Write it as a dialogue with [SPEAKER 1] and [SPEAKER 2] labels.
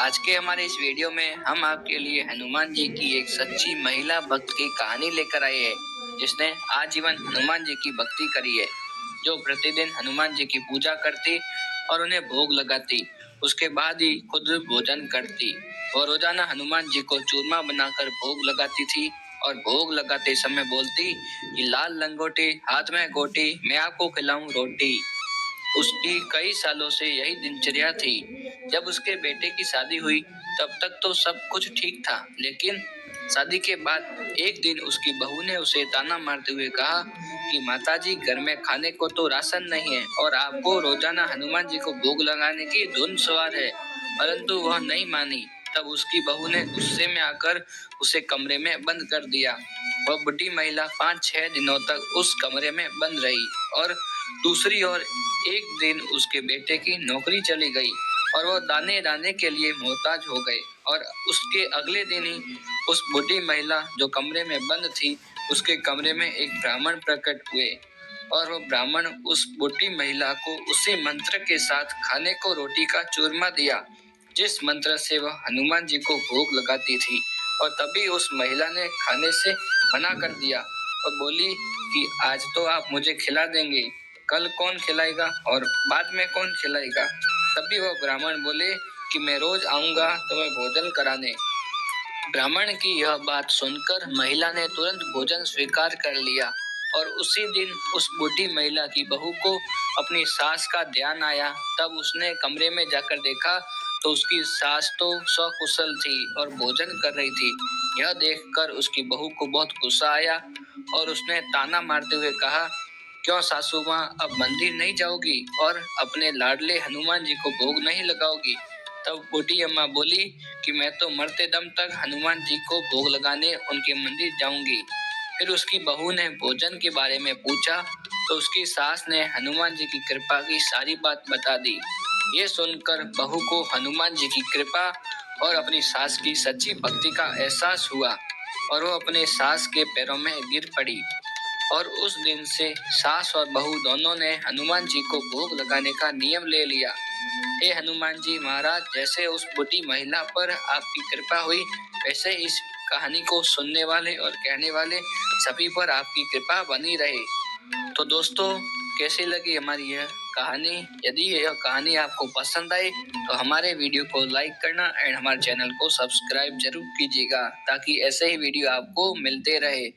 [SPEAKER 1] आज के हमारे इस वीडियो में हम आपके लिए हनुमान जी की एक सच्ची महिला भक्त की कहानी लेकर आए हैं, जिसने आजीवन हनुमान जी की भक्ति करी है। जो प्रतिदिन हनुमान जी की पूजा करती और उन्हें भोग लगाती, उसके बाद ही खुद भोजन करती। वो रोजाना हनुमान जी को चूरमा बनाकर भोग लगाती थी और भोग लगाते समय बोलती कि लाल लंगोटी हाथ में गोटी, मैं आपको खिलाऊं रोटी। उसकी कई सालों से यही दिनचर्या थी। जब उसके बेटे की शादी हुई तब तक तो सब कुछ ठीक था, लेकिन शादी के बाद एक दिन उसकी बहू ने उसे ताना मारते हुए कहा कि माताजी, घर में खाने को तो राशन नहीं है और आपको रोजाना हनुमान जी को भोग लगाने की धुन सवार है। परंतु वह नहीं मानी। तब उसकी बहू ने गुस्से में आकर उसे कमरे में बंद कर दिया। वह बुढ़ी महिला 5-6 दिनों तक उस कमरे में बंद रही और दूसरी ओर एक दिन उसके बेटे की नौकरी चली गई और वो दाने दाने के लिए मोहताज हो गए। और उसके अगले दिन ही उस बूढ़ी महिला जो कमरे में बंद थी, उसके कमरे में एक ब्राह्मण प्रकट हुए और वो ब्राह्मण उस बूढ़ी महिला को उसी मंत्र के साथ खाने को रोटी का चूरमा दिया, जिस मंत्र से वह हनुमान जी को भोग लगाती थी। और तभी उस महिला ने खाने से मना कर दिया और बोली कि आज तो आप मुझे खिला देंगे, कल कौन खिलाएगा और बाद में कौन खिलाएगा। तभी वह ब्राह्मण बोले कि मैं रोज आऊंगा तुम्हें भोजन कराने। ब्राह्मण की यह बात सुनकर महिला ने तुरंत भोजन स्वीकार कर लिया और उसी दिन उस बूढ़ी महिला की बहू को अपनी सास का ध्यान आया। तब उसने कमरे में जाकर देखा तो उसकी सास तो सकुशल थी और भोजन कर रही थी। यह देखकर उसकी बहू को बहुत गुस्सा आया और उसने ताना मारते हुए कहा, क्यों सासू माँ, अब मंदिर नहीं जाओगी और अपने लाडले हनुमान जी को भोग नहीं लगाओगी। तब बूढ़ी अम्मा बोली कि मैं तो मरते दम तक हनुमान जी को भोग लगाने उनके मंदिर जाऊंगी। फिर उसकी बहू ने भोजन के बारे में पूछा तो उसकी सास ने हनुमान जी की कृपा की सारी बात बता दी। ये सुनकर बहू को हनुमान जी की कृपा और अपनी सास की सच्ची भक्ति का एहसास हुआ और वो अपने सास के पैरों में गिर पड़ी। और उस दिन से सास और बहू दोनों ने हनुमान जी को भोग लगाने का नियम ले लिया। हे हनुमान जी महाराज, जैसे उस बूढ़ी महिला पर आपकी कृपा हुई, वैसे इस कहानी को सुनने वाले और कहने वाले सभी पर आपकी कृपा बनी रहे। तो दोस्तों, कैसी लगी हमारी यह कहानी? यदि यह कहानी आपको पसंद आई तो हमारे वीडियो को लाइक करना एंड हमारे चैनल को सब्सक्राइब जरूर कीजिएगा, ताकि ऐसे ही वीडियो आपको मिलते रहे।